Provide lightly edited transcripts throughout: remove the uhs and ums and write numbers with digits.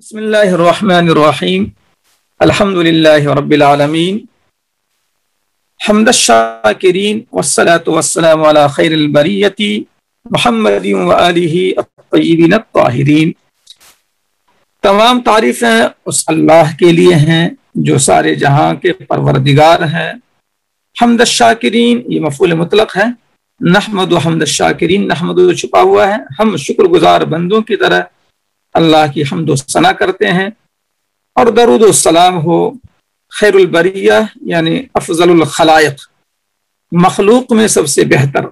بسم الله الرحمن الرحيم الحمد لله رب العالمين حمد الشاكرين والصلاة والسلام على خير البرية محمد وآله الطيبين الطاهرين۔ تمام تعریفیں اس اللہ کے لیے ہیں جو سارے جہاں کے پروردگار ہیں۔ حمد الشاکرین یہ مفعول مطلق ہے۔ نحمد و حمد الشاکرین، نحمد چھپا ہوا ہے، ہم شکر گزار بندوں کی طرح اللہ کی حمد و ثنا کرتے ہیں، اور درود و سلام ہو خیر البریہ یعنی افضل الخلائق، مخلوق میں سب سے بہتر،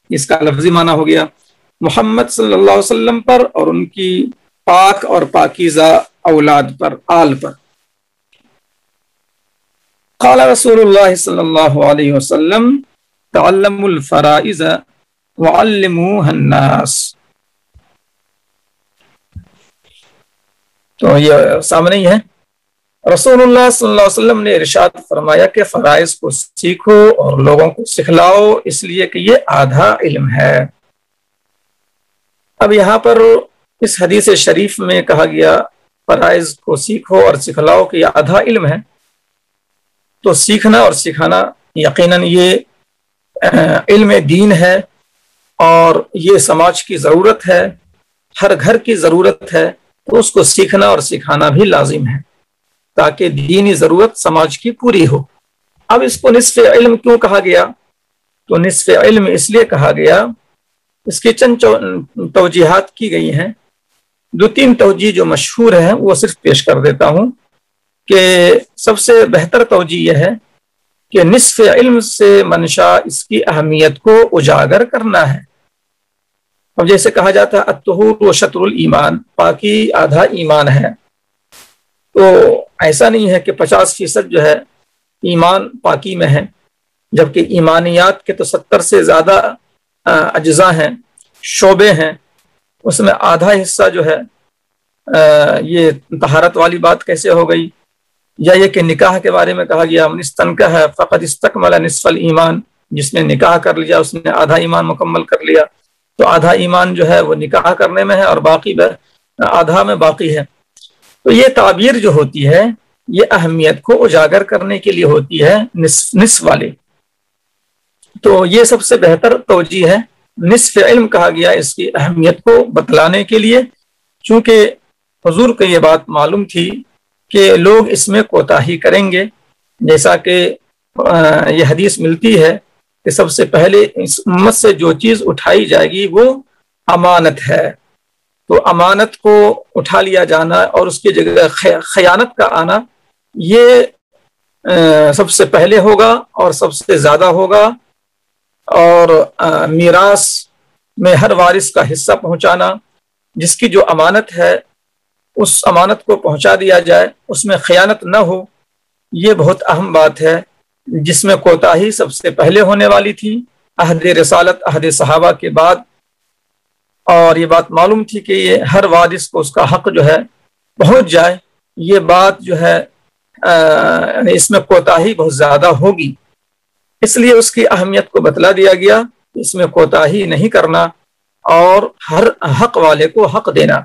اس کا لفظی معنی ہو گیا محمد صلی اللہ علیہ وسلم پر اور ان کی پاک اور پاکیزہ اولاد پر، آل پر۔ قال رسول اللہ صلی اللہ علیہ وسلم تعلموا الفرائض وعلموها الناس۔ تو یہ سامنے ہی ہے، رسول اللہ صلی اللہ علیہ وسلم نے ارشاد فرمایا کہ فرائض کو سیکھو اور لوگوں کو سکھلاؤ، اس لیے کہ یہ آدھا علم ہے۔ اب یہاں پر اس حدیث شریف میں کہا گیا فرائض کو سیکھو اور سکھلاؤ کہ یہ آدھا علم ہے، تو سیکھنا اور سکھانا یقیناً یہ علم دین ہے، اور یہ سماج کی ضرورت ہے، ہر گھر کی ضرورت ہے، تو اس کو سیکھنا اور سکھانا بھی لازم ہے تاکہ دینی ضرورت سماج کی پوری ہو۔ اب اس کو نصف علم کیوں کہا گیا؟ تو نصف علم اس لیے کہا گیا، اس کی چند توجیحات کی گئی ہیں، دو تین توجیہ جو مشہور ہیں وہ صرف پیش کر دیتا ہوں کہ سب سے بہتر توجیہ یہ ہے کہ نصف علم سے منشا اس کی اہمیت کو اجاگر کرنا ہے۔ اب جیسے کہا جاتا ہے الطہور و شطر الایمان، پاکی آدھا ایمان ہے، تو ایسا نہیں ہے کہ 50% جو ہے ایمان پاکی میں ہے، جبکہ ایمانیات کے تو 70 سے زیادہ اجزاء ہیں، شعبے ہیں، اس میں آدھا حصہ جو ہے یہ طہارت والی بات کیسے ہو گئی؟ یا یہ کہ نکاح کے بارے میں کہا گیا من استنکح فقد استکمل نصف الایمان، جس نے نکاح کر لیا اس نے آدھا ایمان مکمل کر لیا، تو آدھا ایمان جو ہے وہ نکاح کرنے میں ہے اور باقی آدھا میں باقی ہے۔ تو یہ تعبیر جو ہوتی ہے یہ اہمیت کو اجاگر کرنے کے لیے ہوتی ہے، نصف والی، تو یہ سب سے بہتر توجیہ ہے۔ نصف علم کہا گیا اس کی اہمیت کو بتلانے کے لیے، چونکہ حضور کو یہ بات معلوم تھی کہ لوگ اس میں کوتاہی کریں گے، جیسا کہ یہ حدیث ملتی ہے کہ سب سے پہلے اس امت سے جو چیز اٹھائی جائے گی وہ امانت ہے، تو امانت کو اٹھا لیا جانا اور اس کی جگہ خیانت کا آنا یہ سب سے پہلے ہوگا اور سب سے زیادہ ہوگا، اور میراث میں ہر وارث کا حصہ پہنچانا، جس کی جو امانت ہے اس امانت کو پہنچا دیا جائے، اس میں خیانت نہ ہو، یہ بہت اہم بات ہے، جس میں کوتاہی سب سے پہلے ہونے والی تھی عہد رسالت، عہد صحابہ کے بعد، اور یہ بات معلوم تھی کہ یہ ہر وارث کو اس کا حق جو ہے پہنچ جائے، یہ بات جو ہے اس میں کوتاہی بہت زیادہ ہوگی، اس لیے اس کی اہمیت کو بتلا دیا گیا، اس میں کوتاہی نہیں کرنا اور ہر حق والے کو حق دینا۔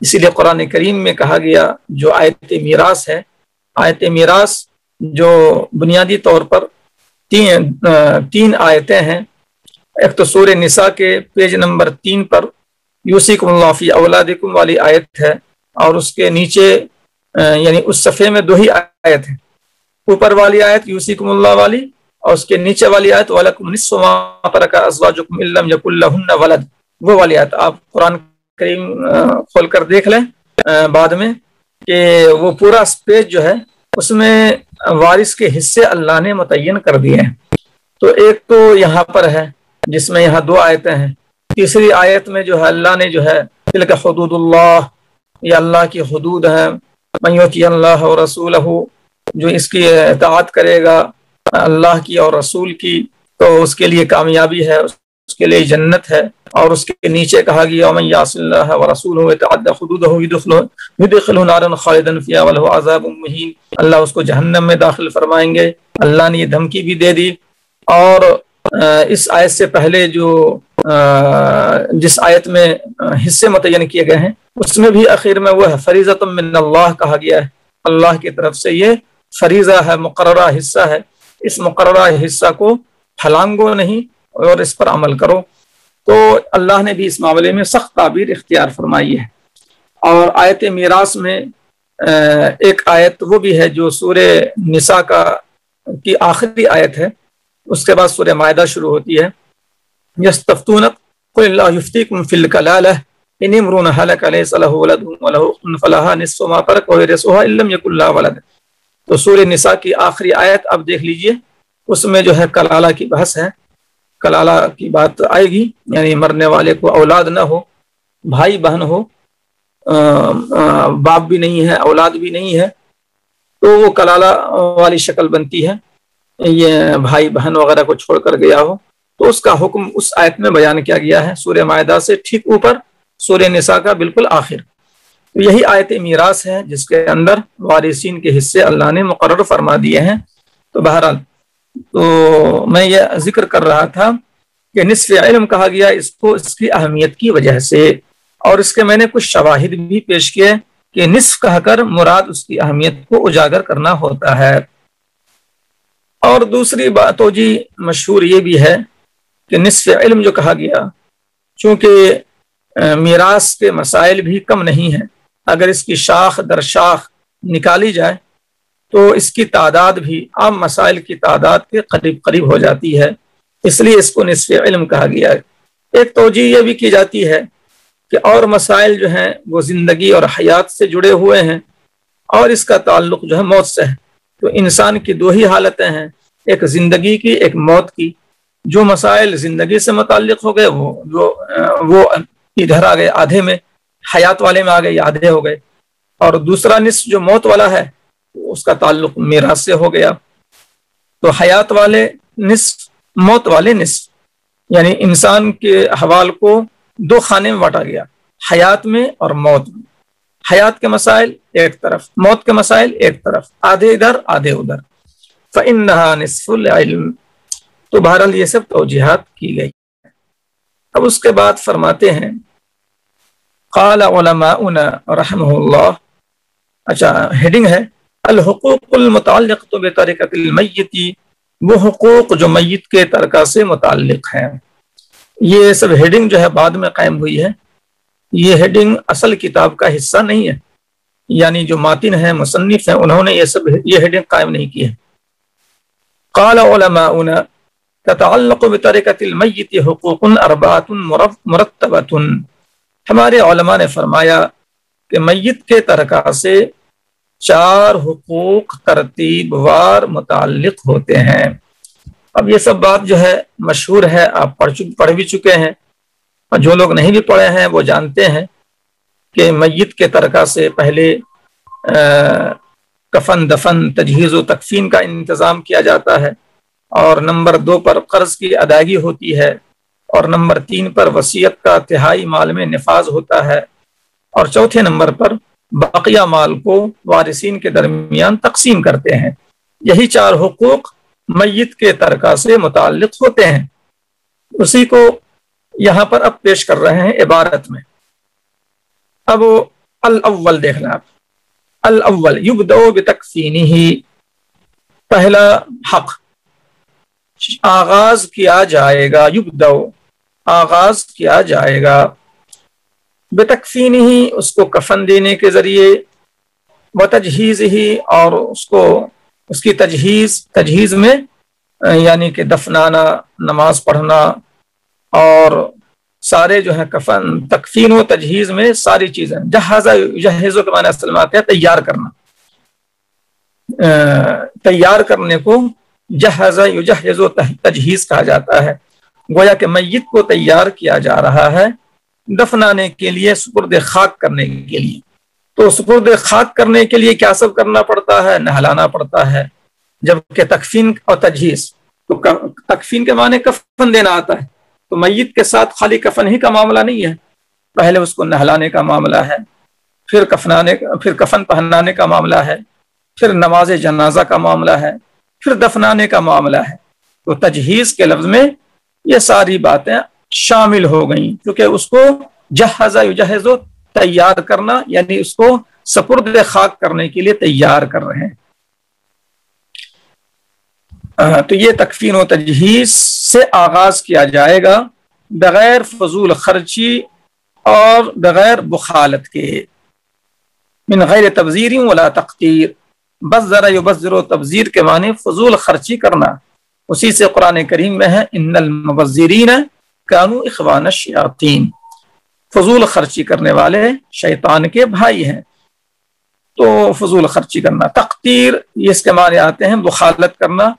اسی لیے قرآن کریم میں کہا گیا جو آیت میراث ہے، آیت میراث جو بنیادی طور پر تین آیتیں ہیں، ایک تو سورہ نساء کے پیج نمبر 3 پر یوصیکم اللہ فی اولادکم والی آیت ہے، اور اس کے نیچے یعنی اس صفحے میں 2 ہی آیت ہیں، اوپر والی آیت یوصیکم اللہ والی اور اس کے نیچے والی آیت وَلَكُمْ نِصْفُ مَا تَرَكَ أَزْوَاجُكُمْ إِن لَّمْ يَكُن لَّهُنَّ وَلَدٌ، وہ والی آیت آپ قرآن کریم کھول کر دیکھ لیں بعد میں کہ وہ پورا پیج جو ہے اس میں وارث کے حصے اللہ نے متعین کر دیے ہیں۔ تو ایک تو یہاں پر ہے جس میں یہاں 2 آیتیں ہیں، تیسری آیت میں جو ہے اللہ نے جو ہے تلک حدود اللہ، یہ اللہ کی حدود ہیں، من یطیع اللہ ورسولہ، جو اس کی اطاعت کرے گا اللہ کی اور رسول کی تو اس کے لیے کامیابی ہے، اس کے لیے جنت ہے، اور اس کے نیچے کہا گیا ومن یعص اللہ ورسولہ ویتعد حدودہ یدخلہ نارا خالدا فیہا ولہ عذاب مہین، اللہ اس کو جہنم میں داخل فرمائیں گے، اللہ نے یہ دھمکی بھی دے دی۔ اور اس آیت سے پہلے جو جس آیت میں حصے متعین کیے گئے ہیں اس میں بھی آخر میں وہ ہے فریضۃ من اللہ کہا گیا ہے، اللہ کی طرف سے یہ فریضہ ہے، مقررہ حصہ ہے، اس مقررہ حصہ کو پھلانگو نہیں اور اس پر عمل کرو۔ تو اللہ نے بھی اس معاملے میں سخت تعبیر اختیار فرمائی ہے۔ اور آیت میراث میں ایک آیت وہ بھی ہے جو سورہ نساء کی آخری آیت ہے، اس کے بعد سورہ مائدہ شروع ہوتی ہے، یستفتونک قل اللہ یفتیکم فی الکلالہ ان امرؤ ہلک لیس لہ ولد ولہ اخت فلہا نصف ما ترک ویرثها ان لم یکن لہ ولد۔ تو سورہ نساء کی آخری آیت اب دیکھ لیجئے، اس میں جو ہے کلالہ کی بحث ہے، کلالہ کی بات آئے گی، یعنی مرنے والے کو اولاد نہ ہو، بھائی بہن ہو، باپ بھی نہیں ہے اولاد بھی نہیں ہے، تو وہ کلالہ والی شکل بنتی ہے، یہ بھائی بہن وغیرہ کو چھوڑ کر گیا ہو، تو اس کا حکم اس آیت میں بیان کیا گیا ہے، سورہ مائدہ سے ٹھیک اوپر، سورہ نساء کا بالکل آخر۔ یہی آیت میراث ہے جس کے اندر وارثین کے حصے اللہ نے مقرر فرما دیے ہیں۔ تو بہرحال تو میں یہ ذکر کر رہا تھا کہ نصف علم کہا گیا اس کو اس کی اہمیت کی وجہ سے، اور اس کے میں نے کچھ شواہد بھی پیش کیے کہ نصف کہہ کر مراد اس کی اہمیت کو اجاگر کرنا ہوتا ہے۔ اور دوسری بات توجہ مشہور یہ بھی ہے کہ نصف علم جو کہا گیا، چونکہ میراث کے مسائل بھی کم نہیں ہیں، اگر اس کی شاخ در شاخ نکالی جائے تو اس کی تعداد بھی عام مسائل کی تعداد کے قریب قریب ہو جاتی ہے، اس لیے اس کو نصف علم کہا گیا ہے۔ ایک توجہ یہ بھی کی جاتی ہے کہ اور مسائل جو ہیں وہ زندگی اور حیات سے جڑے ہوئے ہیں، اور اس کا تعلق جو ہے موت سے ہے، تو انسان کی دو ہی حالتیں ہیں، ایک زندگی کی ایک موت کی۔ جو مسائل زندگی سے متعلق ہو گئے وہ ادھر آ گئے آدھے میں، حیات والے میں آ گئے آدھے ہو گئے، اور دوسرا نصف جو موت والا ہے اس کا تعلق میراث سے ہو گیا۔ تو حیات والے نصف، موت والے نصف، یعنی انسان کے احوال کو دو خانے میں بانٹا گیا، حیات میں اور موت میں۔ حیات کے مسائل ایک طرف، موت کے مسائل ایک طرف، آدھے ادھر آدھے ادھر۔ فإنها نصف العلم۔ تو بہرحال یہ سب توجیحات کی گئی۔ اب اس کے بعد فرماتے ہیں قال علماؤنا رحمہ اللہ، اچھا ہیڈنگ ہے الحقوق المتعلقۃ بترکۃ المیت، وہ حقوق جو میت کے ترکہ سے متعلق ہیں۔ یہ سب ہیڈنگ جو ہے بعد میں قائم ہوئی ہے، یہ ہیڈنگ اصل کتاب کا حصہ نہیں ہے، یعنی جو ماتن ہیں مصنف ہیں انہوں نے یہ ہیڈنگ قائم نہیں کی ہے۔ قال علماؤنا تتعلق بترکۃ المیت حقوق اربعۃ مرتبۃ، ہمارے علماء نے فرمایا کہ میت کے ترکہ سے 4 حقوق ترتیب وار متعلق ہوتے ہیں۔ اب یہ سب بات جو ہے مشہور ہے، آپ پڑھ بھی چکے ہیں، اور جو لوگ نہیں بھی پڑھے ہیں وہ جانتے ہیں کہ میت کے ترکہ سے پہلے کفن دفن تجہیز و تکفین کا انتظام کیا جاتا ہے، اور نمبر 2 پر قرض کی ادائیگی ہوتی ہے، اور نمبر 3 پر وصیت کا تہائی مال میں نفاذ ہوتا ہے، اور چوتھے نمبر پر بقیہ مال کو وارثین کے درمیان تقسیم کرتے ہیں۔ یہی 4 حقوق میت کے ترکہ سے متعلق ہوتے ہیں، اسی کو یہاں پر اب پیش کر رہے ہیں عبارت میں۔ اب الاول دیکھنا آپ، الاول یبدأ بتکفینہ، پہلا حق آغاز کیا جائے گا، یبدأ آغاز کیا جائے گا، بتکفینہ اس کو کفن دینے کے ذریعے، وتجہیزہ اور اس کی تجہیز میں یعنی کہ دفنانا، نماز پڑھنا، اور سارے جو ہے کفن تکفین و تجہیز میں ساری چیزیں، جہازہ یجہز کے معنی اصل میں آتے ہیں تیار کرنا، تیار کرنے کو جہازہ یجہز و تجہیز کہا جاتا ہے۔ گویا کہ میت کو تیار کیا جا رہا ہے دفنانے کے لیے، سپرد خاک کرنے کے لیے۔ تو سپرد خاک کرنے کے لیے کیا سب کرنا پڑتا ہے؟ نہلانا پڑتا ہے، جبکہ تکفین اور تجہیز، تو تکفین کے معنی کفن دینا آتا ہے، تو میت کے ساتھ خالی کفن ہی کا معاملہ نہیں ہے، پہلے اس کو نہلانے کا معاملہ ہے، پھر کفن پہنانے کا معاملہ ہے، پھر نماز جنازہ کا معاملہ ہے، پھر دفنانے کا معاملہ ہے۔ تو تجہیز کے لفظ میں یہ ساری باتیں شامل ہو گئیں، کیونکہ اس کو جہازہ یجہز و تیار کرنا، یعنی اس کو سپرد خاک کرنے کے لیے تیار کر رہے ہیں۔ تو یہ تکفین و تجہیز سے آغاز کیا جائے گا بغیر فضول خرچی اور بغیر بخالت کے، من غیر تبذیر ولا تقتیر، بذر یبذر و تبذیر کے معنی فضول خرچی کرنا، اسی سے قرآن کریم میں ہے ان المبذرین کانوا اخوان الشیاطین، فضول خرچی کرنے والے شیطان کے بھائی ہیں۔ تو فضول خرچی کرنا، تقتیر یہ اس کے معنی آتے ہیں بخالت کرنا،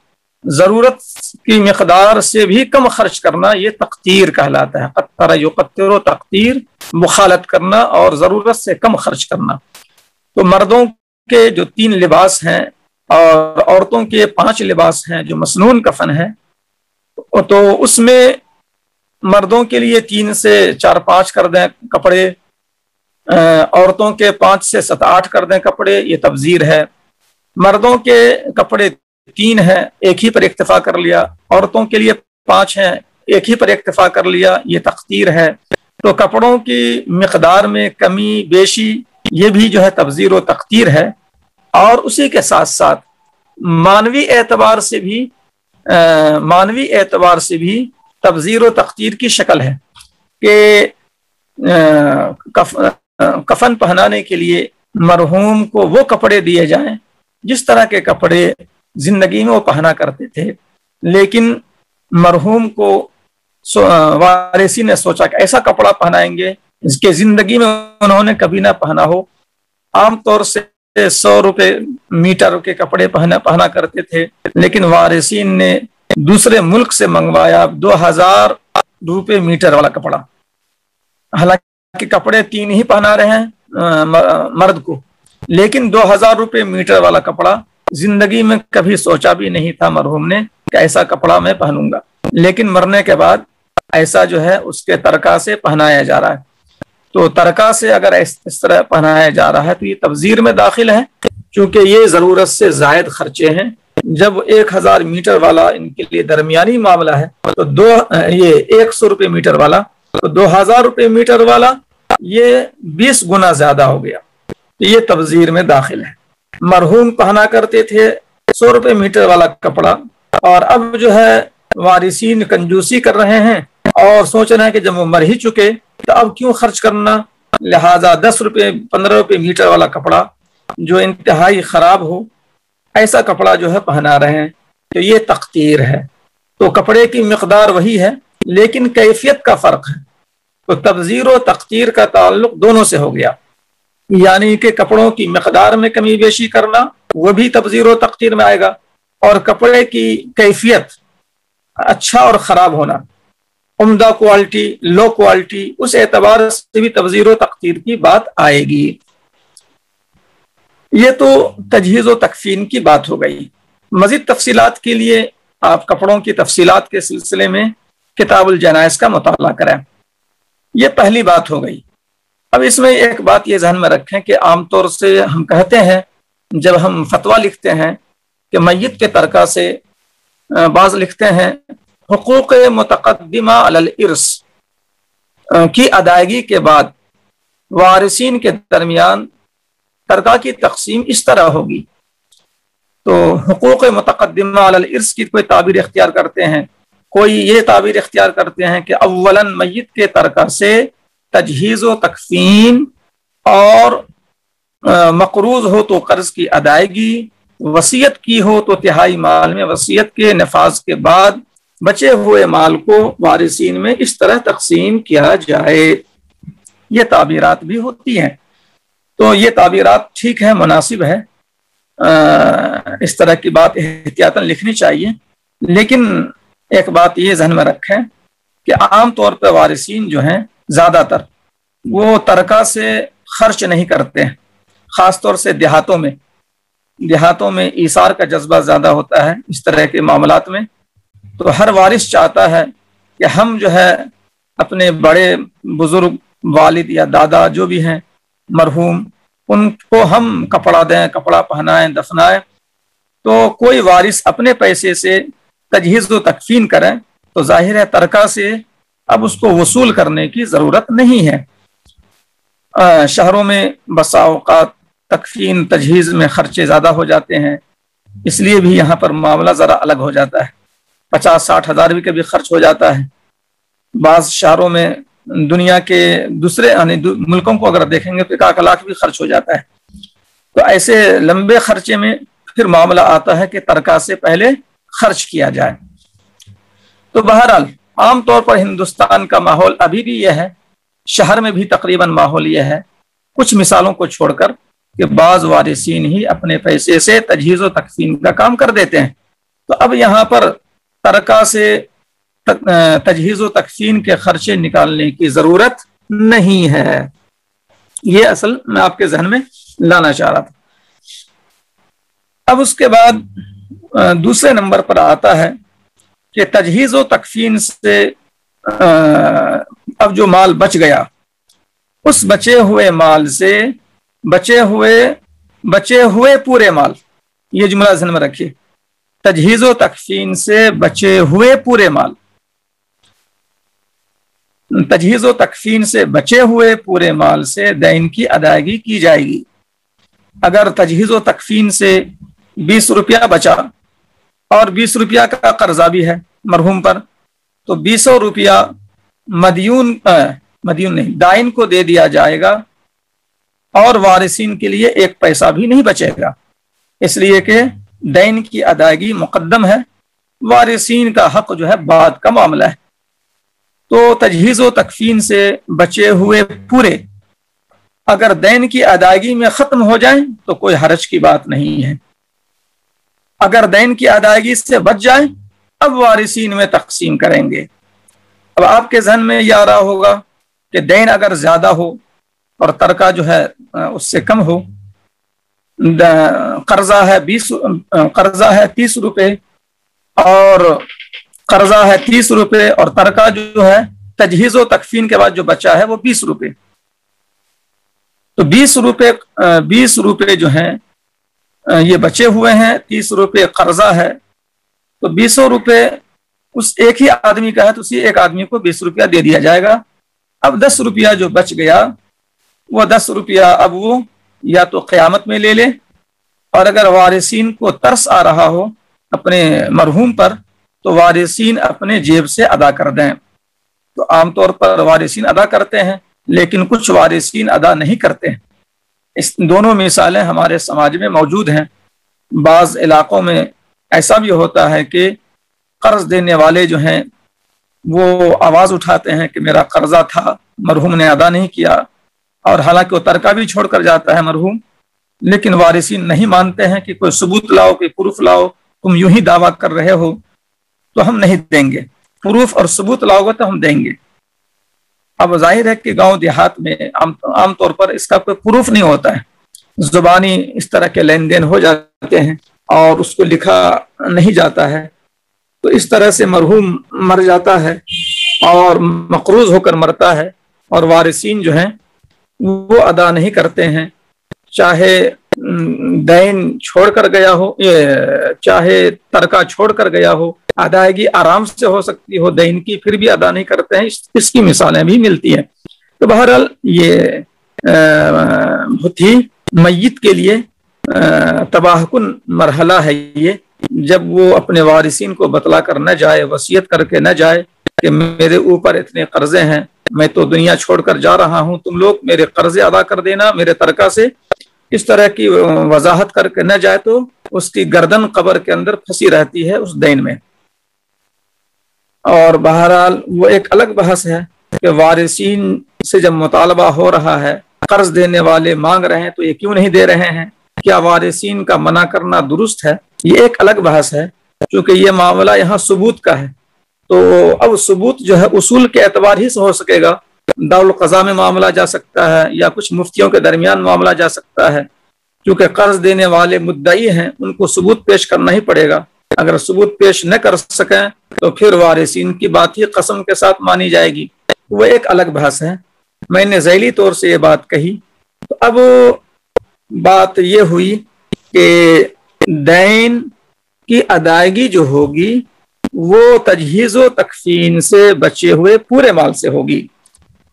ضرورت کی مقدار سے بھی کم خرچ کرنا، یہ تقتیر کہلاتا ہے۔ قطر یقتر و تقتیر، مخالت کرنا اور ضرورت سے کم خرچ کرنا۔ تو مردوں کے جو 3 لباس ہیں اور عورتوں کے 5 لباس ہیں جو مسنون کفن ہے، تو اس میں مردوں کے لیے 3 سے 4-5 کر دیں کپڑے، عورتوں کے 5 سے 7-8 کر دیں کپڑے، یہ تبذیر ہے۔ مردوں کے کپڑے 3 ہیں، ایک ہی پر اکتفا کر لیا، عورتوں کے لیے 5 ہیں، ایک ہی پر اکتفا کر لیا، یہ تقتیر ہے۔ تو کپڑوں کی مقدار میں کمی بیشی یہ بھی جو ہے تبذیر و تقتیر ہے، اور اسی کے ساتھ ساتھ مانوی اعتبار سے بھی تبذیر و تقتیر کی شکل ہے کہ کفن پہنانے کے لیے مرحوم کو وہ کپڑے دیے جائیں جس طرح کے کپڑے زندگی میں وہ پہنا کرتے تھے، لیکن مرحوم کو وارثین نے سوچا کہ ایسا کپڑا پہنائیں گے جس کے زندگی میں انہوں نے کبھی نہ پہنا ہو۔ عام طور سے 100 روپے میٹر کے کپڑے پہنا کرتے تھے، لیکن وارثین نے دوسرے ملک سے منگوایا 2000 روپے میٹر والا کپڑا۔ حالانکہ کپڑے 3 ہی پہنا رہے ہیں مرد کو، لیکن 2000 روپے میٹر والا کپڑا زندگی میں کبھی سوچا بھی نہیں تھا مرحوم نے کہ ایسا کپڑا میں پہنوں گا، لیکن مرنے کے بعد ایسا جو ہے اس کے ترکہ سے پہنایا جا رہا ہے۔ تو ترکہ سے اگر اس طرح پہنایا جا رہا ہے تو یہ تبذیر میں داخل ہے، چونکہ یہ ضرورت سے زائد خرچے ہیں۔ جب 1000 میٹر والا ان کے لیے درمیانی معاملہ ہے تو یہ 100 روپے میٹر والا، تو 2000 روپے میٹر والا یہ 20 گنا زیادہ ہو گیا، تو یہ تبذیر میں داخل ہے۔ مرحوم پہنا کرتے تھے 100 روپے میٹر والا کپڑا، اور اب جو ہے وارثین کنجوسی کر رہے ہیں اور سوچ رہے ہیں کہ جب وہ مر ہی چکے تو اب کیوں خرچ کرنا، لہذا 10 روپے 15 روپے میٹر والا کپڑا جو انتہائی خراب ہو، ایسا کپڑا جو ہے پہنا رہے ہیں، تو یہ تقتیر ہے۔ تو کپڑے کی مقدار وہی ہے لیکن کیفیت کا فرق ہے، تو تبذیر و تقتیر کا تعلق دونوں سے ہو گیا، یعنی کہ کپڑوں کی مقدار میں کمی بیشی کرنا وہ بھی تبذیر و تقتیر میں آئے گا، اور کپڑے کی کیفیت اچھا اور خراب ہونا، عمدہ کوالٹی لو کوالٹی، اس اعتبار سے بھی تبذیر و تقتیر کی بات آئے گی۔ یہ تو تجہیز و تکفین کی بات ہو گئی۔ مزید تفصیلات کے لیے آپ کپڑوں کی تفصیلات کے سلسلے میں کتاب الجنائز کا مطالعہ کریں۔ یہ پہلی بات ہو گئی۔ اب اس میں ایک بات یہ ذہن میں رکھیں کہ عام طور سے ہم کہتے ہیں جب ہم فتویٰ لکھتے ہیں کہ میت کے ترکہ سے بعض لکھتے ہیں حقوق متقدمہ علی الارث کی ادائیگی کے بعد وارثین کے درمیان ترکہ کی تقسیم اس طرح ہوگی۔ تو حقوق متقدمہ علی الارث کی کوئی تعبیر اختیار کرتے ہیں، کوئی یہ تعبیر اختیار کرتے ہیں کہ اولاً میت کے ترکہ سے تجہیز و تکفین، اور مقروض ہو تو قرض کی ادائیگی، وصیت کی ہو تو تہائی مال میں وصیت کے نفاذ کے بعد بچے ہوئے مال کو وارثین میں اس طرح تقسیم کیا جائے۔ یہ تعبیرات بھی ہوتی ہیں، تو یہ تعبیرات ٹھیک ہے، مناسب ہے، اس طرح کی بات احتیاطاً لکھنی چاہیے، لیکن ایک بات یہ ذہن میں رکھیں کہ عام طور پہ وارثین جو ہیں زیادہ تر وہ ترکہ سے خرچ نہیں کرتے ہیں، خاص طور سے دیہاتوں میں ایثار کا جذبہ زیادہ ہوتا ہے اس طرح کے معاملات میں۔ تو ہر وارث چاہتا ہے کہ ہم جو ہے اپنے بڑے بزرگ والد یا دادا جو بھی ہیں مرحوم، ان کو ہم کپڑا دیں، کپڑا پہنائیں، دفنائیں۔ تو کوئی وارث اپنے پیسے سے تجہیز و تکفین کریں تو ظاہر ہے ترکہ سے اب اس کو وصول کرنے کی ضرورت نہیں ہے۔ شہروں میں بسا اوقات تکفین تجہیز میں خرچے زیادہ ہو جاتے ہیں، اس لیے بھی یہاں پر معاملہ ذرا الگ ہو جاتا ہے، 50-60 ہزار بھی کبھی خرچ ہو جاتا ہے۔ بعض شہروں میں دنیا کے دوسرے یعنی ملکوں کو اگر دیکھیں گے تو 1 لاکھ بھی خرچ ہو جاتا ہے۔ تو ایسے لمبے خرچے میں پھر معاملہ آتا ہے کہ ترکہ سے پہلے خرچ کیا جائے۔ تو بہرحال عام طور پر ہندوستان کا ماحول ابھی بھی یہ ہے، شہر میں بھی تقریباً ماحول یہ ہے، کچھ مثالوں کو چھوڑ کر، کہ بعض وارثین ہی اپنے پیسے سے تجہیز و تکفین کا کام کر دیتے ہیں۔ تو اب یہاں پر ترکہ سے تجہیز و تکفین کے خرچے نکالنے کی ضرورت نہیں ہے، یہ اصل میں آپ کے ذہن میں لانا چاہ رہا تھا۔ اب اس کے بعد دوسرے نمبر پر آتا ہے کہ تجہیز و تکفین سے اب جو مال بچ گیا، اس بچے ہوئے مال سے بچے ہوئے پورے مال، یہ جملہ ذہن میں رکھیے، تجہیز و تکفین سے بچے ہوئے پورے مال، تجہیز و تکفین سے بچے ہوئے پورے مال سے دین کی ادائیگی کی جائے گی۔ اگر تجہیز و تکفین سے 20 روپیہ بچا اور 20 روپیہ کا قرضہ بھی ہے مرحوم پر، تو 20 روپیہ مدیون نہیں دائن کو دے دیا جائے گا، اور وارثین کے لیے 1 پیسہ بھی نہیں بچے گا، اس لیے کہ دین کی ادائیگی مقدم ہے، وارثین کا حق جو ہے بعد کا معاملہ ہے۔ تو تجہیز و تکفین سے بچے ہوئے پورے اگر دین کی ادائیگی میں ختم ہو جائیں تو کوئی حرج کی بات نہیں ہے، اگر دین کی ادائیگی سے بچ جائیں اب وارثین میں تقسیم کریں گے۔ اب آپ کے ذہن میں یہ آ رہا ہوگا کہ دین اگر زیادہ ہو اور ترکہ جو ہے اس سے کم ہو، قرضہ ہے 30 روپے اور قرضہ ہے 30 روپے اور ترکہ جو ہے تجہیز و تکفین کے بعد جو بچا ہے وہ 20 روپے، تو 20 روپے جو ہیں یہ بچے ہوئے ہیں، 30 روپے قرضہ ہے، تو 20 روپے اس ایک ہی آدمی کا ہے تو اسی ایک آدمی کو 20 روپیہ دے دیا جائے گا۔ اب 10 روپیہ جو بچ گیا وہ 10 روپیہ اب وہ یا تو قیامت میں لے لے، اور اگر وارثین کو ترس آ رہا ہو اپنے مرحوم پر تو وارثین اپنے جیب سے ادا کر دیں۔ تو عام طور پر وارثین ادا کرتے ہیں لیکن کچھ وارثین ادا نہیں کرتے ہیں۔ اس دونوں مثالیں ہمارے سماج میں موجود ہیں۔ بعض علاقوں میں ایسا بھی ہوتا ہے کہ قرض دینے والے جو ہیں وہ آواز اٹھاتے ہیں کہ میرا قرضہ تھا، مرحوم نے ادا نہیں کیا، اور حالانکہ وہ ترکہ بھی چھوڑ کر جاتا ہے مرحوم، لیکن وارثین نہیں مانتے ہیں کہ کوئی ثبوت لاؤ، کوئی پروف لاؤ، تم یوں ہی دعویٰ کر رہے ہو تو ہم نہیں دیں گے، پروف اور ثبوت لاؤ گے تو ہم دیں گے۔ اب ظاہر ہے کہ گاؤں دیہات میں عام طور پر اس کا کوئی پروف نہیں ہوتا ہے، زبانی اس طرح کے لین دین ہو جاتے ہیں اور اس کو لکھا نہیں جاتا ہے، تو اس طرح سے مرحوم مر جاتا ہے اور مقروض ہو کر مرتا ہے، اور وارثین جو ہیں وہ ادا نہیں کرتے ہیں، چاہے دین چھوڑ کر گیا ہو، چاہے ترکہ چھوڑ کر گیا ہو، ادائیگی آرام سے ہو سکتی ہو دین کی، پھر بھی ادا نہیں کرتے ہیں۔ اس کی مثالیں بھی ملتی ہیں۔ تو بہرحال یہ بہت ہی میت کے لیے تباہ کن مرحلہ ہے یہ، جب وہ اپنے وارثین کو بتلا کر نہ جائے، وصیت کر کے نہ جائے کہ میرے اوپر اتنے قرضے ہیں، میں تو دنیا چھوڑ کر جا رہا ہوں، تم لوگ میرے قرضے ادا کر دینا میرے ترکہ سے، اس طرح کی وضاحت کر کے نہ جائے تو اس کی گردن قبر کے اندر پھنسی رہتی ہے اس دین میں۔ اور بہرحال وہ ایک الگ بحث ہے کہ وارثین سے جب مطالبہ ہو رہا ہے، قرض دینے والے مانگ رہے ہیں تو یہ کیوں نہیں دے رہے ہیں، کیا وارثین کا منع کرنا درست ہے، یہ ایک الگ بحث ہے، کیونکہ یہ معاملہ یہاں ثبوت کا ہے۔ تو اب ثبوت جو ہے اصول کے اعتبار ہی سے ہو سکے گا، دارالقضاء میں معاملہ جا سکتا ہے یا کچھ مفتیوں کے درمیان معاملہ جا سکتا ہے، کیونکہ قرض دینے والے مدعی ہیں، ان کو ثبوت پیش کرنا ہی پڑے گا۔ اگر ثبوت پیش نہ کر سکیں تو پھر وارثین کی بات ہی قسم کے ساتھ مانی جائے گی، وہ ایک الگ بحث ہے۔ میں نے ذیلی طور سے یہ بات کہی۔ تو اب بات یہ ہوئی کہ دین کی ادائیگی جو ہوگی وہ تجہیز و تکفین سے بچے ہوئے پورے مال سے ہوگی۔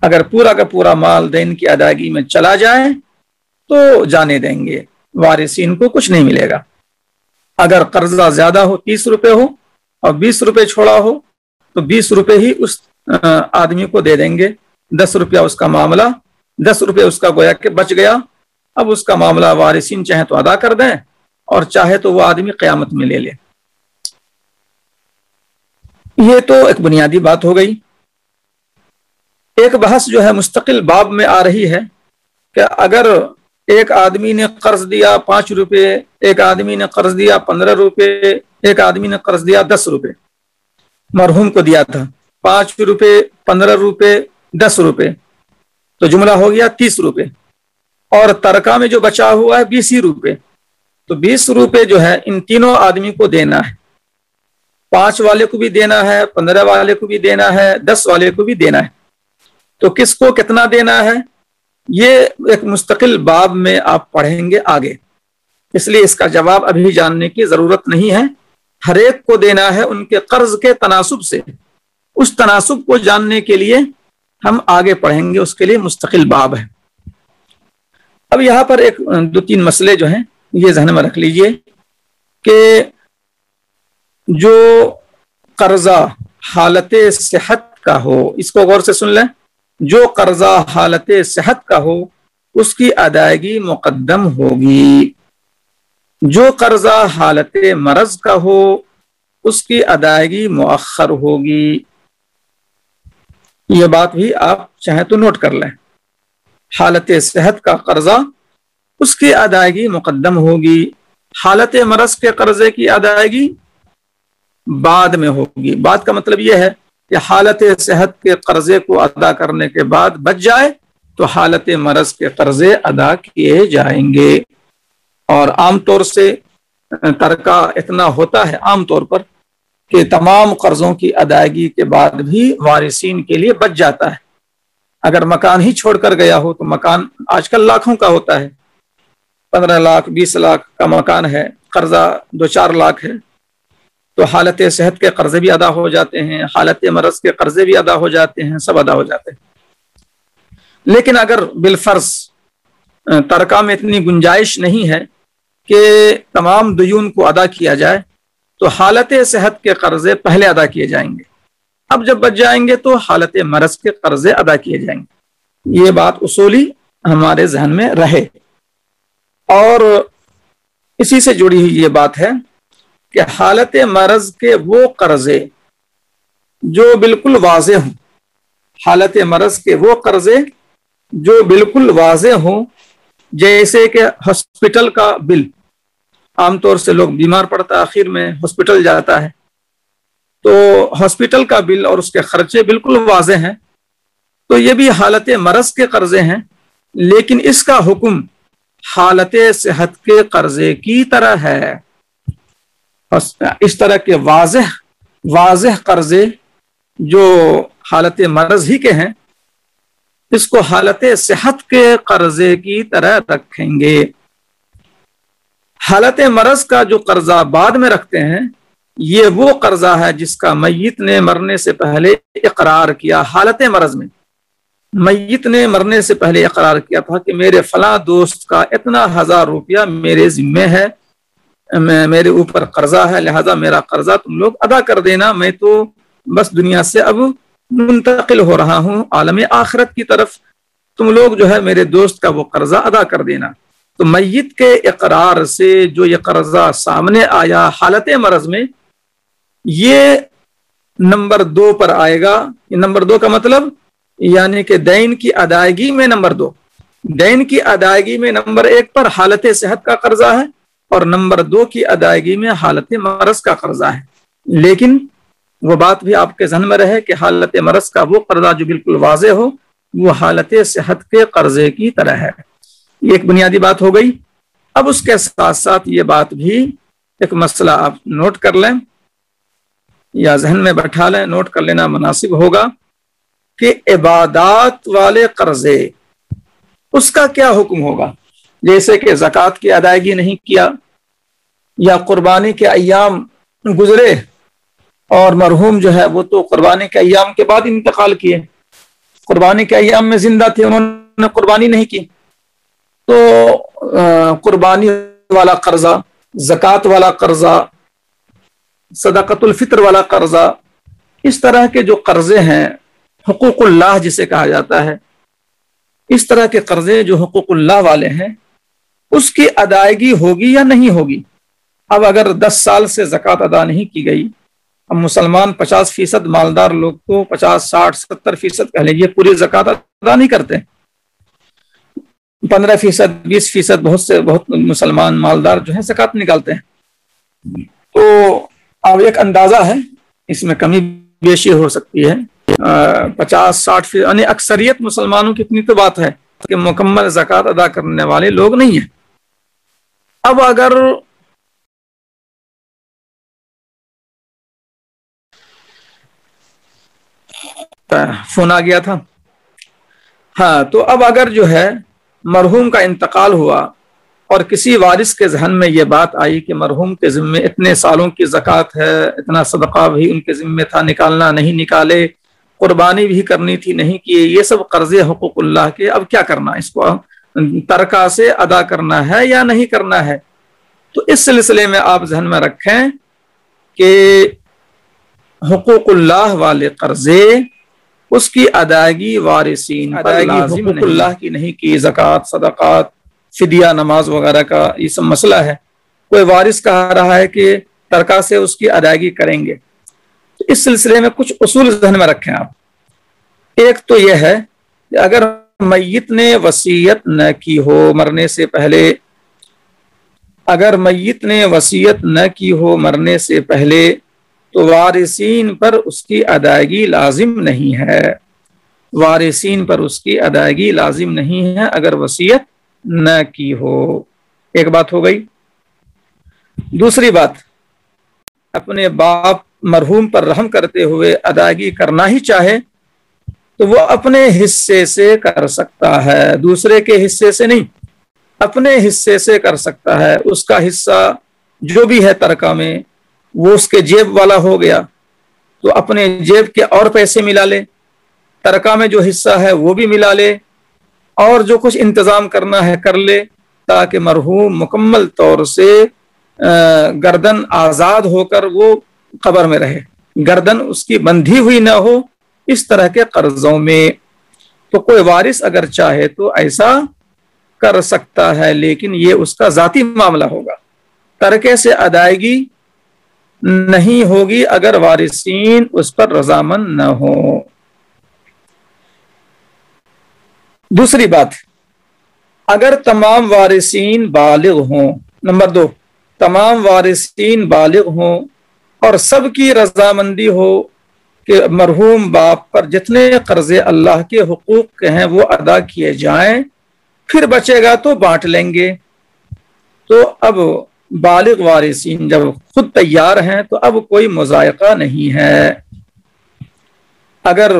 اگر پورا کا پورا مال دین کی ادائیگی میں چلا جائے تو جانے دیں گے، وارثین کو کچھ نہیں ملے گا۔ اگر قرضہ زیادہ ہو، 30 روپے ہو اور 20 روپے چھوڑا ہو تو 20 روپے ہی اس آدمی کو دے دیں گے، 10 روپیہ اس کا معاملہ، 10 روپے اس کا گویا کہ بچ گیا۔ اب اس کا معاملہ وارثین چاہیں تو ادا کر دیں اور چاہے تو وہ آدمی قیامت میں لے لے۔ یہ تو ایک بنیادی بات ہو گئی۔ ایک بحث جو ہے مستقل باب میں آ رہی ہے کہ اگر ایک آدمی نے قرض دیا 5 روپے، ایک آدمی نے قرض دیا 15 روپے، ایک آدمی نے قرض دیا 10 روپے، مرحوم کو دیا تھا 5 روپے، 15 روپے، 10 روپے، تو جملہ ہو گیا 30 روپے، اور ترکہ میں جو بچا ہوا ہے 20 روپے، تو 20 روپے جو ہے ان تینوں آدمی کو دینا ہے، 5 والے کو بھی دینا ہے، 15 والے کو بھی دینا ہے، 10 والے کو بھی دینا ہے۔ تو کس کو کتنا دینا ہے یہ ایک مستقل باب میں آپ پڑھیں گے آگے، اس لیے اس کا جواب ابھی جاننے کی ضرورت نہیں ہے۔ ہر ایک کو دینا ہے ان کے قرض کے تناسب سے، اس تناسب کو جاننے کے لیے ہم آگے پڑھیں گے، اس کے لیے مستقل باب ہے۔ اب یہاں پر ایک 2-3 مسئلے جو ہیں یہ ذہن میں رکھ لیجئے کہ جو قرضہ حالت صحت کا ہو، اس کو غور سے سن لیں، جو قرضہ حالت صحت کا ہو اس کی ادائیگی مقدم ہوگی، جو قرضہ حالت مرض کا ہو اس کی ادائیگی مؤخر ہوگی۔ یہ بات بھی آپ چاہیں تو نوٹ کر لیں، حالت صحت کا قرضہ اس کی ادائیگی مقدم ہوگی، حالت مرض کے قرضے کی ادائیگی بعد میں ہوگی۔ بعد کا مطلب یہ ہے کہ حالت صحت کے قرضے کو ادا کرنے کے بعد بچ جائے تو حالت مرض کے قرضے ادا کیے جائیں گے۔ اور عام طور سے ترکہ اتنا ہوتا ہے عام طور پر کہ تمام قرضوں کی ادائیگی کے بعد بھی وارثین کے لیے بچ جاتا ہے۔ اگر مکان ہی چھوڑ کر گیا ہو تو مکان آج کل لاکھوں کا ہوتا ہے، 15 لاکھ 20 لاکھ کا مکان ہے، قرضہ 2-4 لاکھ ہے، تو حالت صحت کے قرضے بھی ادا ہو جاتے ہیں، حالت مرض کے قرضے بھی ادا ہو جاتے ہیں، سب ادا ہو جاتے ہیں۔ لیکن اگر بالفرض ترکہ میں اتنی گنجائش نہیں ہے کہ تمام دیون کو ادا کیا جائے تو حالت صحت کے قرضے پہلے ادا کیے جائیں گے، اب جب بچ جائیں گے تو حالت مرض کے قرضے ادا کیے جائیں گے۔ یہ بات اصولی ہمارے ذہن میں رہے۔ اور اسی سے جڑی ہوئی یہ بات ہے کہ حالت مرض کے وہ قرضے جو بالکل واضح ہوں، حالت مرض کے وہ قرضے جو بالکل واضح ہوں، جیسے کہ ہاسپٹل کا بل، عام طور سے لوگ بیمار پڑتا ہے آخر میں ہاسپٹل جاتا ہے، تو ہاسپٹل کا بل اور اس کے خرچے بالکل واضح ہیں، تو یہ بھی حالت مرض کے قرضے ہیں، لیکن اس کا حکم حالت صحت کے قرضے کی طرح ہے۔ اس طرح کے واضح قرضے جو حالت مرض ہی کے ہیں اس کو حالت صحت کے قرضے کی طرح رکھیں گے۔ حالت مرض کا جو قرضہ بعد میں رکھتے ہیں یہ وہ قرضہ ہے جس کا میت نے مرنے سے پہلے اقرار کیا۔ حالت مرض میں میت نے مرنے سے پہلے اقرار کیا تھا کہ میرے فلاں دوست کا اتنا 1000 روپیہ میرے ذمے ہے، میرے اوپر قرضہ ہے، لہذا میرا قرضہ تم لوگ ادا کر دینا، میں تو بس دنیا سے اب منتقل ہو رہا ہوں عالم آخرت کی طرف، تم لوگ جو ہے میرے دوست کا وہ قرضہ ادا کر دینا۔ تو میت کے اقرار سے جو یہ قرضہ سامنے آیا حالت مرض میں، یہ نمبر 2 پر آئے گا۔ یہ نمبر 2 کا مطلب یعنی کہ دین کی ادائیگی میں نمبر 2، دین کی ادائیگی میں نمبر 1 پر حالت صحت کا قرضہ ہے اور نمبر 2 کی ادائیگی میں حالت مرض کا قرضہ ہے۔ لیکن وہ بات بھی آپ کے ذہن میں رہے کہ حالت مرض کا وہ قرضہ جو بالکل واضح ہو وہ حالت صحت کے قرضے کی طرح ہے۔ یہ ایک بنیادی بات ہو گئی۔ اب اس کے ساتھ ساتھ یہ بات بھی ایک مسئلہ آپ نوٹ کر لیں یا ذہن میں بیٹھا لیں، نوٹ کر لینا مناسب ہوگا کہ عبادات والے قرضے اس کا کیا حکم ہوگا، جیسے کہ زکوٰۃ کی ادائیگی نہیں کیا یا قربانی کے ایام گزرے اور مرحوم جو ہے وہ تو قربانی کے ایام کے بعد انتقال کیے، قربانی کے ایام میں زندہ تھے، انہوں نے قربانی نہیں کی، تو قربانی والا قرضہ، زکوٰۃ والا قرضہ، صدقۃ الفطر والا قرضہ، اس طرح کے جو قرضے ہیں حقوق اللہ جسے کہا جاتا ہے، اس طرح کے قرضے جو حقوق اللہ والے ہیں اس کی ادائیگی ہوگی یا نہیں ہوگی۔ اب اگر 10 سال سے زکوٰۃ ادا نہیں کی گئی، اب مسلمان 50% مالدار لوگ تو 50 60 70% کہہ لیجیے پوری زکوٰۃ ادا نہیں کرتے، 15% 20% بہت مسلمان مالدار جو ہے زکوٰۃ نکالتے ہیں۔ تو اب ایک اندازہ ہے، اس میں کمی بیشی ہو سکتی ہے، 50-60%، یعنی اکثریت مسلمانوں کی اتنی تو بات ہے کہ مکمل زکوٰۃ ادا کرنے والے لوگ نہیں ہیں۔ اب اگر فون آ گیا تھا، ہاں، تو اب اگر جو ہے مرحوم کا انتقال ہوا اور کسی وارث کے ذہن میں یہ بات آئی کہ مرحوم کے ذمے اتنے سالوں کی زکوٰۃ ہے، اتنا صدقہ بھی ان کے ذمے تھا، نکالنا نہیں نکالے، قربانی بھی کرنی تھی نہیں کی، یہ سب قرضے حقوق اللہ کے، اب کیا کرنا، اس کو ترکہ سے ادا کرنا ہے یا نہیں کرنا ہے؟ تو اس سلسلے میں آپ ذہن میں رکھیں کہ حقوق اللہ والے قرضے، اس کی ادائیگی وارثین پر لازم حقوق اللہ کی نہیں کی، زکوٰۃ، صدقات، فدیہ، نماز وغیرہ کا یہ سب مسئلہ ہے، کوئی وارث کہہ رہا ہے کہ ترکہ سے اس کی ادائیگی کریں گے، تو اس سلسلے میں کچھ اصول ذہن میں رکھیں آپ۔ ایک تو یہ ہے کہ اگر میت نے وصیت نہ کی ہو مرنے سے پہلے، اگر میت نے وصیت نہ کی ہو مرنے سے پہلے تو وارثین پر اس کی ادائیگی لازم نہیں ہے، وارثین پر اس کی ادائیگی لازم نہیں ہے اگر وصیت نہ کی ہو۔ ایک بات ہو گئی۔ دوسری بات، اپنے باپ مرحوم پر رحم کرتے ہوئے ادائیگی کرنا ہی چاہے تو وہ اپنے حصے سے کر سکتا ہے، دوسرے کے حصے سے نہیں، اپنے حصے سے کر سکتا ہے۔ اس کا حصہ جو بھی ہے ترکہ میں وہ اس کے جیب والا ہو گیا تو اپنے جیب کے اور پیسے ملا لے، ترکہ میں جو حصہ ہے وہ بھی ملا لے، اور جو کچھ انتظام کرنا ہے کر لے، تاکہ مرحوم مکمل طور سے گردن آزاد ہو کر وہ قبر میں رہے، گردن اس کی بندھی ہوئی نہ ہو اس طرح کے قرضوں میں۔ تو کوئی وارث اگر چاہے تو ایسا کر سکتا ہے، لیکن یہ اس کا ذاتی معاملہ ہوگا، ترکے سے ادائیگی نہیں ہوگی اگر وارثین اس پر رضامند نہ ہو۔ دوسری بات، اگر تمام وارثین بالغ ہوں، نمبر 2، تمام وارثین بالغ ہوں اور سب کی رضامندی ہو کہ مرحوم باپ پر جتنے قرضے اللہ کے حقوق کے ہیں وہ ادا کیے جائیں، پھر بچے گا تو بانٹ لیں گے۔ تو اب بالغ وارثین جب خود تیار ہیں تو اب کوئی مضائقہ نہیں ہے۔ اگر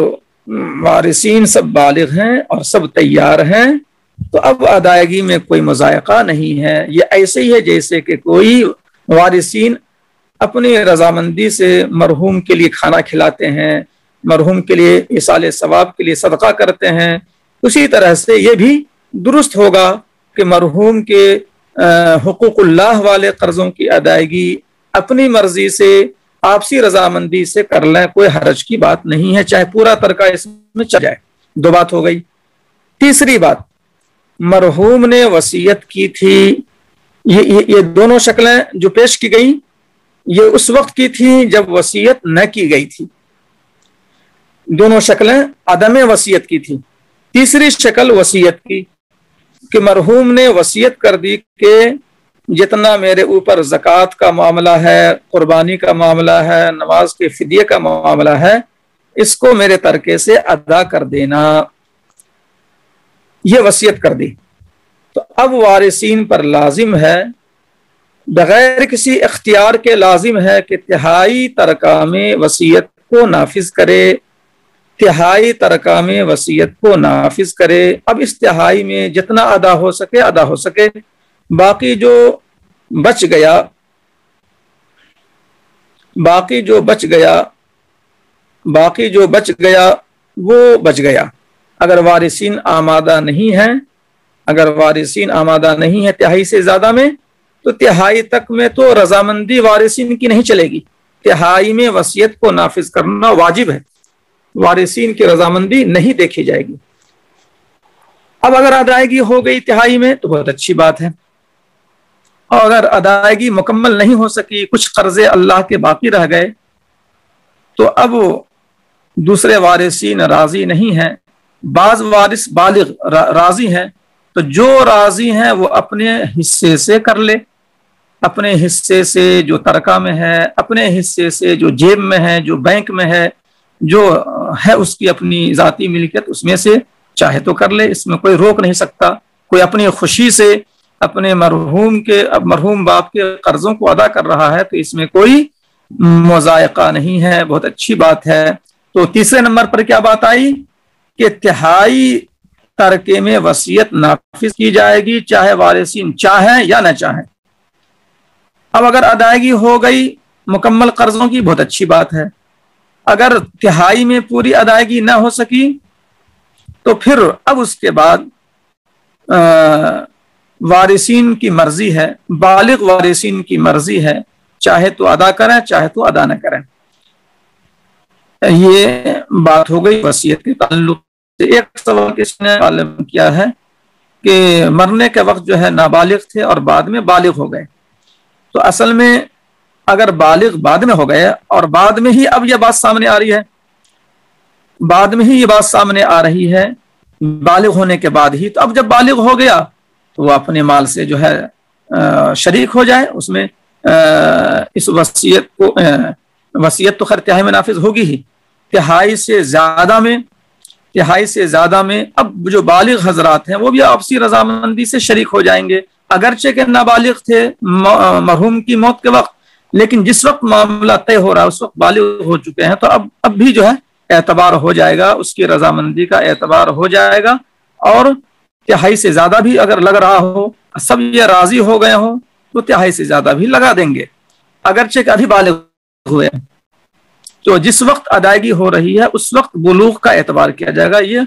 وارثین سب بالغ ہیں اور سب تیار ہیں تو اب ادائیگی میں کوئی مضائقہ نہیں ہے۔ یہ ایسے ہی ہے جیسے کہ کوئی وارثین اپنی رضامندی سے مرحوم کے لیے کھانا کھلاتے ہیں، مرحوم کے لیے ایصال ثواب کے لیے صدقہ کرتے ہیں، اسی طرح سے یہ بھی درست ہوگا کہ مرحوم کے حقوق اللہ والے قرضوں کی ادائیگی اپنی مرضی سے آپسی رضامندی سے کر لیں، کوئی حرج کی بات نہیں ہے، چاہے پورا ترکہ اس میں چل جائے۔ 2 بات ہو گئی۔ تیسری بات، مرحوم نے وصیت کی تھی، یہ دونوں شکلیں جو پیش کی گئی یہ اس وقت کی تھی جب وصیت نہ کی گئی تھی، دونوں شکلیں عدم وصیت کی تھی۔ تیسری شکل وصیت کی کہ مرحوم نے وصیت کر دی کہ جتنا میرے اوپر زکوٰۃ کا معاملہ ہے، قربانی کا معاملہ ہے، نماز کے فدیے کا معاملہ ہے، اس کو میرے ترکے سے ادا کر دینا، یہ وصیت کر دی۔ تو اب وارثین پر لازم ہے، بغیر کسی اختیار کے لازم ہے کہ تہائی ترکہ میں وصیت کو نافذ کرے، تہائی ترکہ میں وصیت کو نافذ کرے۔ اب اس تہائی میں جتنا ادا ہو سکے ادا ہو سکے، باقی جو بچ گیا وہ بچ گیا۔ اگر وارثین آمادہ نہیں ہیں، اگر وارثین آمادہ نہیں ہے تہائی سے زیادہ میں، تو تہائی تک میں تو رضامندی وارثین کی نہیں چلے گی، تہائی میں وصیت کو نافذ کرنا واجب ہے، وارثین کی رضامندی نہیں دیکھی جائے گی۔ اب اگر ادائیگی ہو گئی تہائی میں تو بہت اچھی بات ہے، اور اگر ادائیگی مکمل نہیں ہو سکی، کچھ قرضے اللہ کے باقی رہ گئے، تو اب دوسرے وارثین راضی نہیں ہیں، بعض وارث بالغ راضی ہیں، تو جو راضی ہیں وہ اپنے حصے سے کر لے، اپنے حصے سے جو ترکہ میں ہے، اپنے حصے سے جو جیب میں ہے، جو بینک میں ہے، جو ہے اس کی اپنی ذاتی ملکیت، اس میں سے چاہے تو کر لے، اس میں کوئی روک نہیں سکتا۔ کوئی اپنی خوشی سے اپنے مرحوم باپ کے قرضوں کو ادا کر رہا ہے تو اس میں کوئی مضائقہ نہیں ہے، بہت اچھی بات ہے۔ تو تیسرے نمبر پر کیا بات آئی کہ تہائی ترکے میں وصیت نافذ کی جائے گی، چاہے وارثین چاہیں یا نہ چاہیں۔ اب اگر ادائیگی ہو گئی مکمل قرضوں کی، بہت اچھی بات ہے۔ اگر تہائی میں پوری ادائیگی نہ ہو سکی تو پھر اب اس کے بعد وارثین کی مرضی ہے، بالغ وارثین کی مرضی ہے، چاہے تو ادا کریں چاہے تو ادا نہ کریں۔ یہ بات ہو گئی وصیت کے تعلق سے۔ ایک سوال کس نے عالم کیا ہے کہ مرنے کے وقت جو ہے نابالغ تھے اور بعد میں بالغ ہو گئے، تو اصل میں اگر بالغ بعد میں ہو گئے اور بعد میں ہی اب یہ بات سامنے آ رہی ہے، بعد میں ہی یہ بات سامنے آ رہی ہے، بالغ ہونے کے بعد ہی، تو اب جب بالغ ہو گیا تو وہ اپنے مال سے جو ہے شریک ہو جائے، اس میں اس وصیت تو خیر تہائی میں نافذ ہوگی ہی، تہائی سے زیادہ میں اب جو بالغ حضرات ہیں وہ بھی آپسی رضامندی سے شریک ہو جائیں گے، اگرچہ کہ نابالغ تھے مرحوم کی موت کے وقت، لیکن جس وقت معاملہ طے ہو رہا ہے اس وقت بالغ ہو چکے ہیں، تو اب بھی جو ہے اعتبار ہو جائے گا، اس کی رضامندی کا اعتبار ہو جائے گا، اور تہائی سے زیادہ بھی اگر لگ رہا ہو، سب یہ راضی ہو گئے ہوں تو تہائی سے زیادہ بھی لگا دیں گے، اگرچہ کہ ابھی بالغ ہوئے ہیں۔ تو جس وقت ادائیگی ہو رہی ہے اس وقت بلوغ کا اعتبار کیا جائے گا، یہ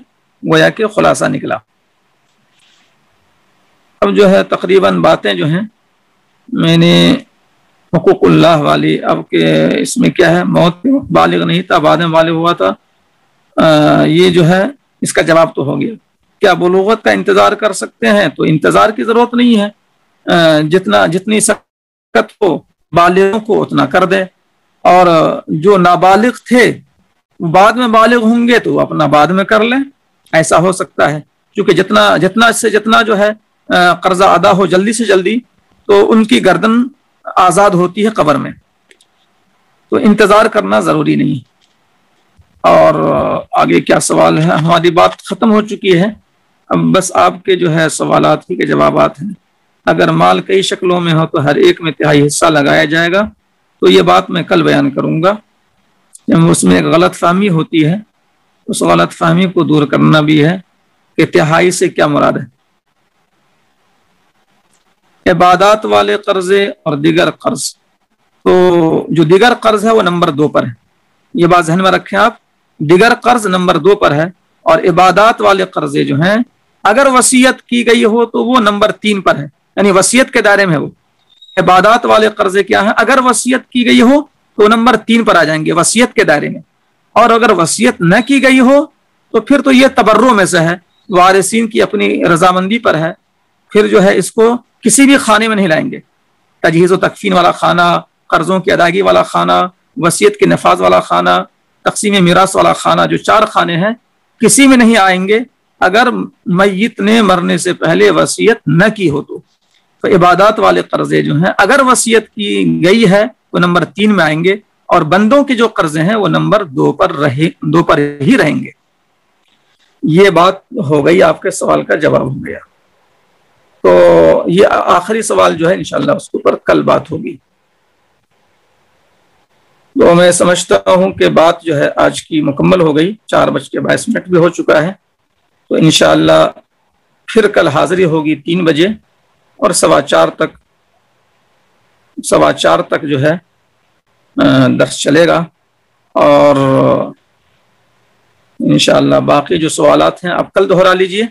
گویا کہ خلاصہ نکلا۔ اب جو ہے تقریباً باتیں جو ہیں میں نے حقوق اللہ والی، اب کہ اس میں کیا ہے، موت کے وقت بالغ نہیں تھا، بعد میں بالغ ہوا تھا، یہ جو ہے اس کا جواب تو ہو گیا۔ کیا بلوغت کا انتظار کر سکتے ہیں؟ تو انتظار کی ضرورت نہیں ہے، جتنی سخت ہو بالغوں کو اتنا کر دے، اور جو نابالغ تھے بعد میں بالغ ہوں گے تو اپنا بعد میں کر لیں، ایسا ہو سکتا ہے، کیونکہ جتنا جو ہے قرضہ ادا ہو جلدی سے جلدی تو ان کی گردن آزاد ہوتی ہے قبر میں، تو انتظار کرنا ضروری نہیں۔ اور آگے کیا سوال ہے؟ ہماری بات ختم ہو چکی ہے، اب بس آپ کے جو ہے سوالات ہی کے جوابات ہیں۔ اگر مال کئی شکلوں میں ہو تو ہر ایک میں تہائی حصہ لگایا جائے گا، تو یہ بات میں کل بیان کروں گا۔ جب اس میں ایک غلط فہمی ہوتی ہے، اس غلط فہمی کو دور کرنا بھی ہے کہ تہائی سے کیا مراد ہے۔ عبادات والے قرضے اور دیگر قرض، تو جو دیگر قرض ہے وہ نمبر 2 پر ہے، یہ بات ذہن میں رکھیں آپ، دیگر قرض نمبر 2 پر ہے، اور عبادات والے قرضے جو ہیں اگر وصیت کی گئی ہو تو وہ نمبر 3 پر ہے، یعنی وصیت کے دائرے میں۔ وہ عبادات والے قرضے کیا ہیں؟ اگر وصیت کی گئی ہو تو نمبر 3 پر آ جائیں گے، وصیت کے دائرے میں، اور اگر وصیت نہ کی گئی ہو تو پھر تو یہ تبرع میں سے ہے، وارثین کی اپنی رضامندی پر ہے، پھر جو ہے اس کو کسی بھی خانے میں نہیں لائیں گے، تجہیز و تکفین والا خانہ، قرضوں کی ادائیگی والا خانہ، وصیت کے نفاذ والا خانہ، تقسیم میراث والا خانہ، جو 4 خانے ہیں کسی میں نہیں آئیں گے اگر میت نے مرنے سے پہلے وصیت نہ کی ہو تو عبادات والے قرضے جو ہیں اگر وصیت کی گئی ہے تو نمبر 3 میں آئیں گے، اور بندوں کے جو قرضے ہیں وہ نمبر 2 پر ہی رہیں گے۔ یہ بات ہو گئی، آپ کے سوال کا جواب ہو گیا۔ تو یہ آخری سوال جو ہے انشاءاللہ اس کے اوپر کل بات ہوگی۔ تو میں سمجھتا ہوں کہ بات جو ہے آج کی مکمل ہو گئی، 4:22 بھی ہو چکا ہے، تو انشاءاللہ پھر کل حاضری ہوگی 3 بجے، اور 4:15 تک جو ہے درس چلے گا، اور انشاءاللہ باقی جو سوالات ہیں آپ کل دہرا لیجئے.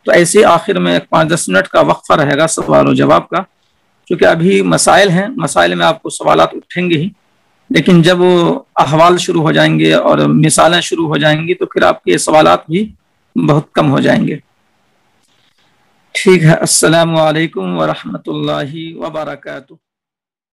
تو ایسے آخر میں 5-10 منٹ کا وقفہ رہے گا سوال و جواب کا، کیونکہ ابھی مسائل ہیں، مسائل میں آپ کو سوالات اٹھیں گے ہی، لیکن جب احوال شروع ہو جائیں گے اور مثالیں شروع ہو جائیں گی تو پھر آپ کے سوالات بھی بہت کم ہو جائیں گے. ٹھیک ہے، السلام علیکم ورحمۃ اللہ وبرکاتہ.